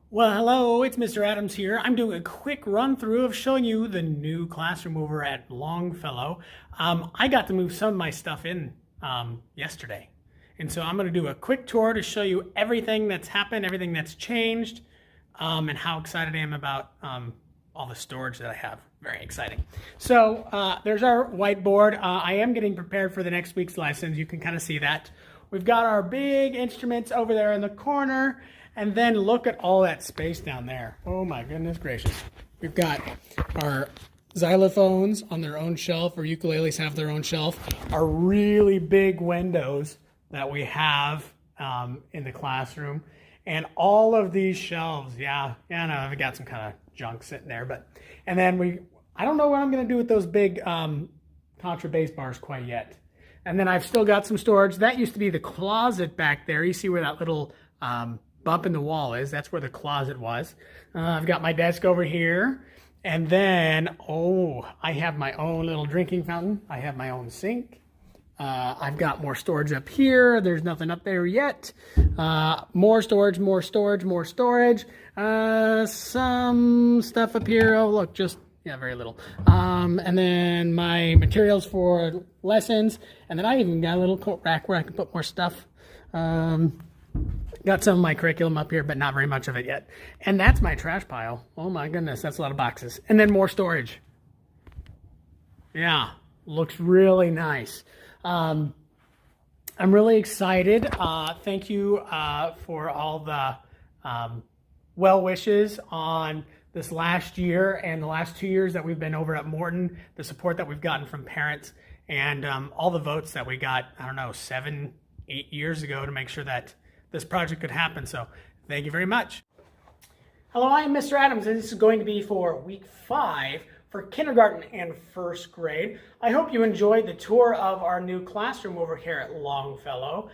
Well, hello, it's Mr. Adams here. I'm doing a quick run through of showing you the new classroom over at Longfellow. I got to move some of my stuff in yesterday. And so I'm going to do a quick tour to show you everything that's happened, everything that's changed, and how excited I am about all the storage that I have. Very exciting. So there's our whiteboard. I am getting prepared for the next week's lessons. You can kind of see that. We've got our big instruments over there in the corner. And then look at all that space down there. Oh my goodness gracious. We've got our xylophones on their own shelf, or ukuleles have their own shelf. Our really big windows that we have in the classroom. And all of these shelves, I know I've got some kind of junk sitting there. And then I don't know what I'm gonna do with those big contrabass bars quite yet. And then I've still got some storage. That used to be the closet back there. You see where that little bump in the wall is. That's where the closet was. I've got my desk over here. And then, I have my own little drinking fountain. I have my own sink. I've got more storage up here. There's nothing up there yet. More storage, more storage, more storage. Some stuff up here. Oh, look, very little. And then my materials for lessons. And then I even got a little coat rack where I can put more stuff. Got some of my curriculum up here, but not very much of it yet. And that's my trash pile. Oh my goodness, that's a lot of boxes. And then more storage. Yeah, looks really nice. I'm really excited. Thank you for all the well wishes on this last year and the last 2 years that we've been over at Morton, the support that we've gotten from parents, and all the votes that we got, 7, 8 years ago to make sure that this project could happen. So thank you very much. Hello, I'm Mr. Adams, and this is going to be for week 5 for kindergarten and first grade. I hope you enjoyed the tour of our new classroom over here at Longfellow.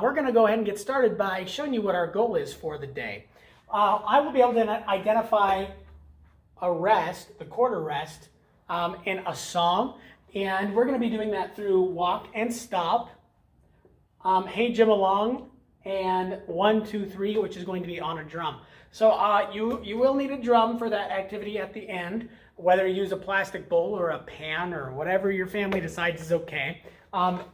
We're going to go ahead and get started by showing you what our goal is for the day. I will be able to identify a rest, the quarter rest, in a song, and we're going to be doing that through walk and stop, hey Jim along, and 1, 2, 3, which is going to be on a drum. So you will need a drum for that activity at the end, whether you use a plastic bowl or a pan or whatever your family decides is okay.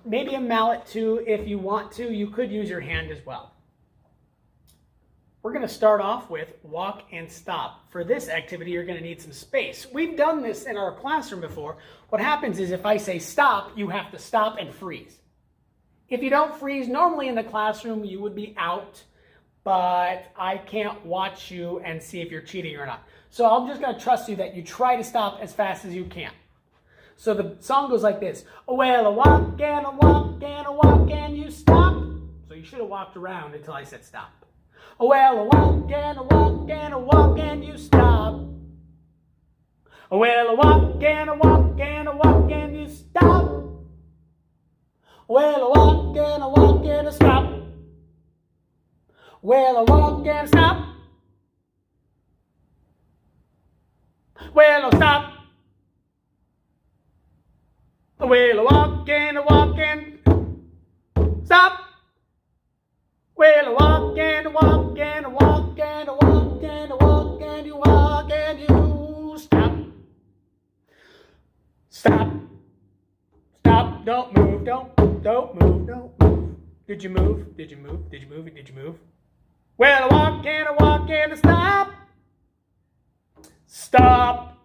Maybe a mallet too, if you want to. You could use your hand as well. We're going to start off with walk and stop. For this activity, you're going to need some space. We've done this in our classroom before. What happens is if I say stop, you have to stop and freeze. If you don't freeze, normally in the classroom you would be out, but I can't watch you and see if you're cheating or not. So I'm just going to trust you that you try to stop as fast as you can. So the song goes like this. Oh, well, a walk and a walk and a walk and you stop. So you should have walked around until I said stop. Oh, well, a walk and a walk and a walk and you stop. Oh, well, a walk and a walk and a walk and you stop. Well, a walk and a stop. Well, a walk and a stop. Well, a stop. Well, a walk and stop. Well, a walk and a walk and a walk and a walk and a walk and you walk and you stop. Stop. Stop. Don't move. Don't move. Don't move. Did you move? Did you move? Did you move? Did you move? Well, a walk and a stop. Stop.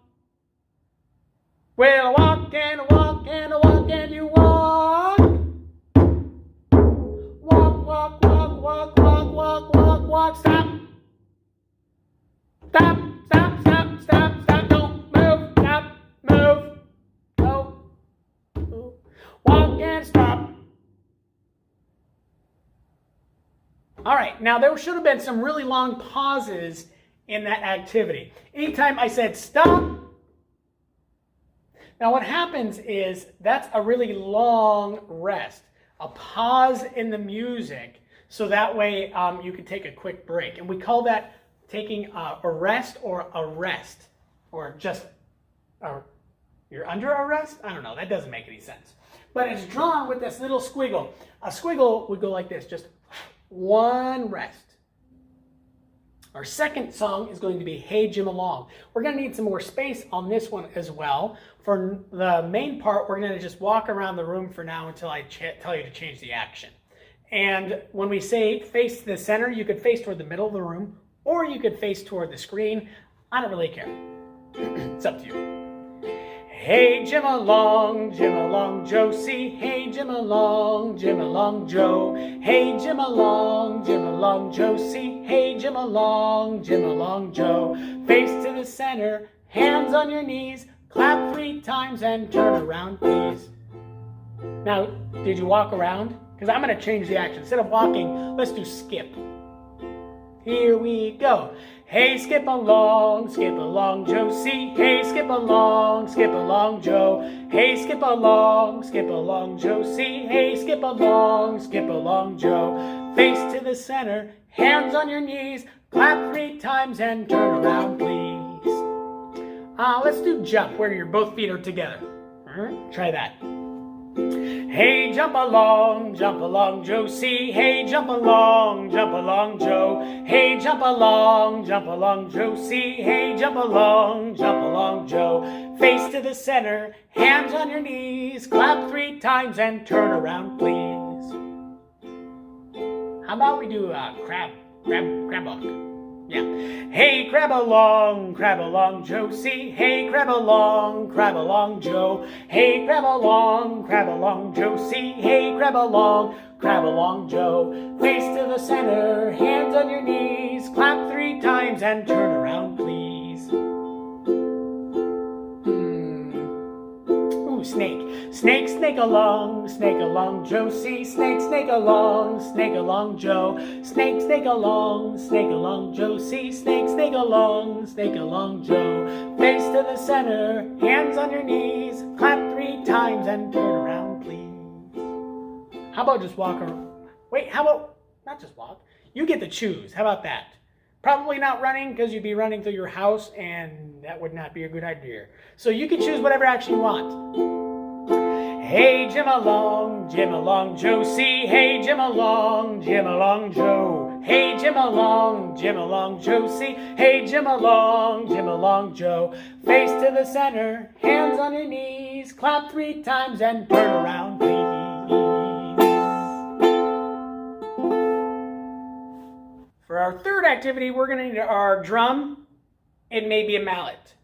Well, a walk and a walk and a walk and you walk. Walk, walk, walk, walk, walk, walk, walk, walk, stop. Stop, stop, stop, stop, stop, don't move, stop, move. No. Walk and stop. All right, now there should have been some really long pauses in that activity. Anytime I said stop, now what happens is that's a really long rest, a pause in the music, so that way you can take a quick break. And we call that taking a rest or a rest, or just, you're under arrest? I don't know, that doesn't make any sense. But it's drawn with this little squiggle. A squiggle would go like this, just one rest. Our second song is going to be Hey Jim Along. We're going to need some more space on this one as well. For the main part, we're going to just walk around the room for now until I tell you to change the action. And when we say face to the center, you could face toward the middle of the room, or you could face toward the screen. I don't really care. It's up to you. Hey Jim along, Josie. Hey Jim along, Joe. Hey Jim along, Josie. Hey Jim along, Joe. Face to the center, hands on your knees. Clap 3 times and turn around, please. Now, did you walk around? Because I'm going to change the action. Instead of walking, let's do skip. Here we go. Hey, skip along, Josie. Hey, skip along, Joe. Hey, skip along, Josie. Hey, skip along, Joe. Face to the center, hands on your knees. Clap 3 times and turn around, please. Let's do jump, where your both feet are together. Try that. Hey, jump along, Josie. Hey, jump along, Joe. Hey, jump along, Josie. Hey, jump along, Joe. Face to the center, hands on your knees. Clap 3 times and turn around, please. How about we do crab walk? Yeah. Hey, crab along, Josie. Hey, crab along, Joe. Hey, crab along, Josie. Hey, crab along, Joe. Face to the center, hands on your knees. Clap 3 times and turn around, please. Ooh, snake. Snake along, Josie. Snake along, Joe. Snake along, Josie. Snake along, Joe. Face to the center, hands on your knees. Clap 3 times and turn around, please. How about just walk around? Wait, how about not just walk? You get to choose. How about that? Probably not running, because you'd be running through your house, and that would not be a good idea. So you can choose whatever action you want. Hey, Jim along, Josie. Hey, Jim along, Joe. Hey, Jim along, Josie. Hey, Jim along, Joe. Face to the center, hands on your knees. Clap 3 times and turn around, please. For our third activity, we're going to need our drum and maybe a mallet.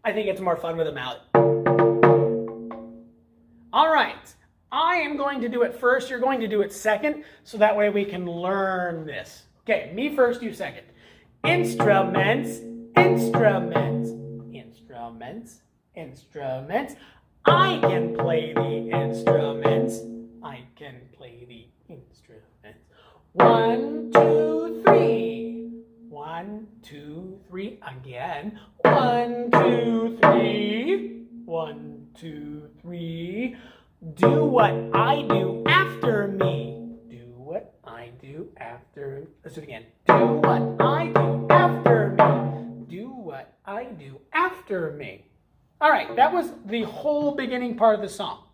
I think it's more fun with a mallet. All right, I am going to do it first. You're going to do it second, so that way we can learn this. Okay, me first, you second. Instruments, instruments, instruments, instruments. I can play the instruments. I can play the instruments. 1, 2, 3. 1, 2, 3. Again. 1, 2, 3. 1, 2, 3. Do what I do after me. Do what I do after me. Let's do it again. Do what I do after me. Do what I do after me. All right, that was the whole beginning part of the song.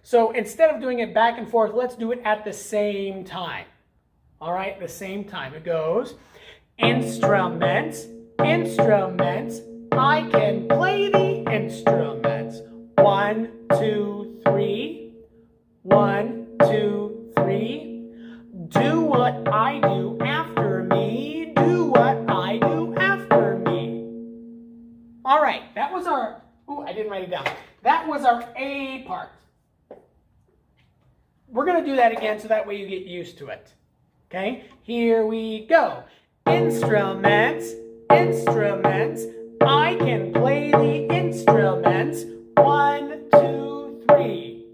So instead of doing it back and forth, let's do it at the same time. All right, the same time. It goes, instruments, instruments. I can play the instruments. 1, 2, 3. 1, 2, 3. Do what I do after me. Do what I do after me. All right, that was our, I didn't write it down. That was our A part. We're going to do that again so that way you get used to it. Okay, here we go. Instruments, instruments. I can play the instruments. 1, 2, 3.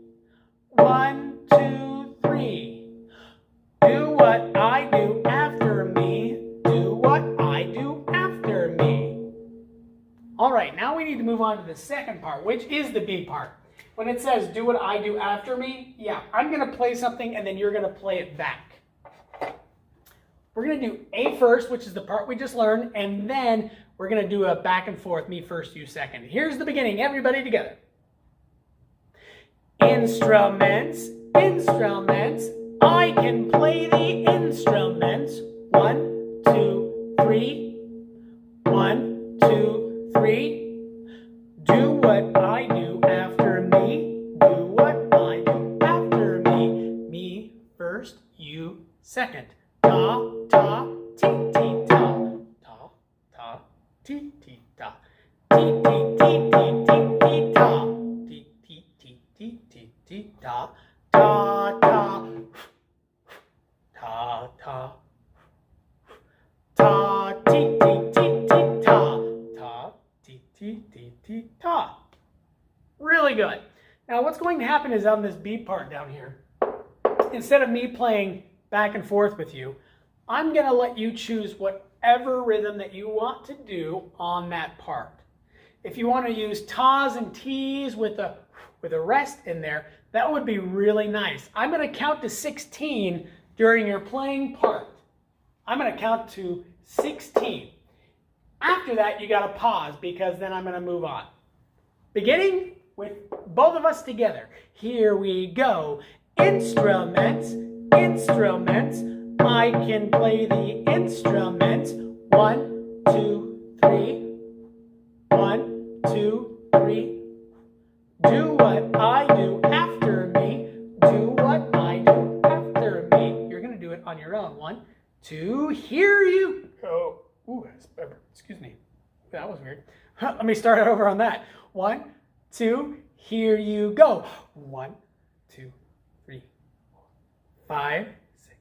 1, 2, 3. Do what I do after me. Do what I do after me. All right, now we need to move on to the second part, which is the B part. When it says do what I do after me, yeah, I'm going to play something and then you're going to play it back. We're going to do A first, which is the part we just learned, and then we're going to do a back and forth, me first, you second. Here's the beginning, everybody together. Instruments, instruments. I can play the instruments. 1, Second, ta, ta, ti, ti, ta. Ta, ta, ti, ti, ta. Ti, ti, ti, ti, ti, ti, ta. Ti, ti, ti, ti, ti, ti, ta. Ta, ta. Ta, ta. Ta, ti, ti, ti, ti, ta. Ta, ti, ti, ti, ti, ta. Really good. Now what's going to happen is on this beat part down here, instead of me playing back and forth with you, I'm going to let you choose whatever rhythm that you want to do on that part. If you want to use tas and ts with a rest in there, that would be really nice. I'm going to count to 16 during your playing part. I'm going to count to 16. After that, you got to pause because then I'm going to move on. Beginning with both of us together. Here we go. Instruments, instruments. I can play the instruments. 1, 2, 3. 1, 2, 3. Do what I do after me. Do what I do after me. You're going to do it on your own. 1, 2, here you go. Ooh, excuse me. That was weird. Let me start over on that. 1, 2, here you go. 1, 2, 3, 4, 5, 6,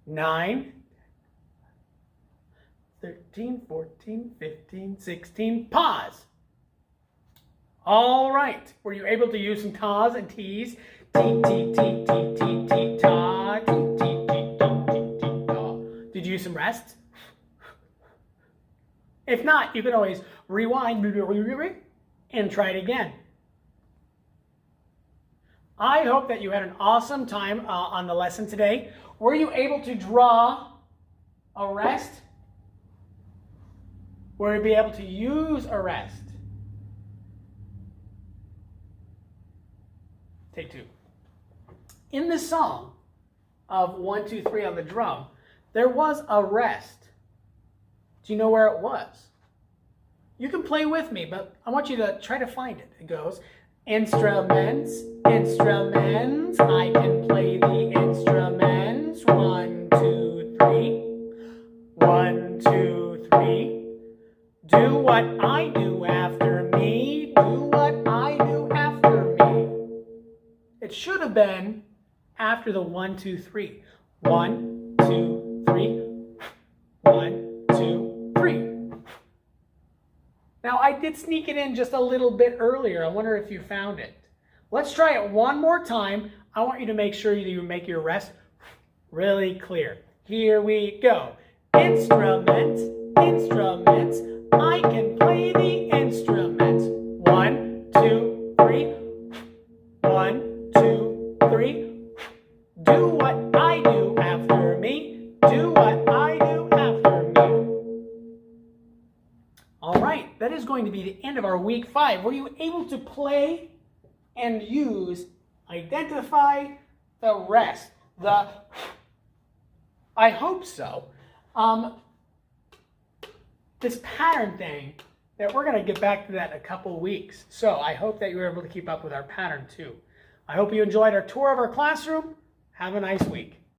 9, 13, 14, 15, 16. Pause. All right. Were you able to use some tas and ts? T, T, T, T, T, T, ta. T, T, T, T, T, T, ta. Did you use some rests? If not, you can always rewind and try it again. I hope that you had an awesome time on the lesson today. Were you able to draw a rest? Were you able to use a rest? Take 2. In the song of 1, 2, 3 on the drum, there was a rest. Do you know where it was? You can play with me, but I want you to try to find it. It goes, instruments, instruments. I can play the instruments. 1, 2, 3. 1, 2, 3. Do what I do after me. Do what I do after me. It should have been after the 1, 2, 3. 1, 2, 3. 1, 2, 3. Now I did sneak it in just a little bit earlier. I wonder if you found it. Let's try it one more time. I want you to make sure you make your rest really clear. Here we go. Instruments, instruments. I can play the instruments. 1, 2, 3. 1, 2, 3. Do what I do after me. Do what I do after me. All right, that is going to be the end of our week 5. Were you able to play and use, identify the rest? I hope so. This pattern thing, that we're going to get back to that in a couple weeks. So I hope that you were able to keep up with our pattern too. I hope you enjoyed our tour of our classroom. Have a nice week.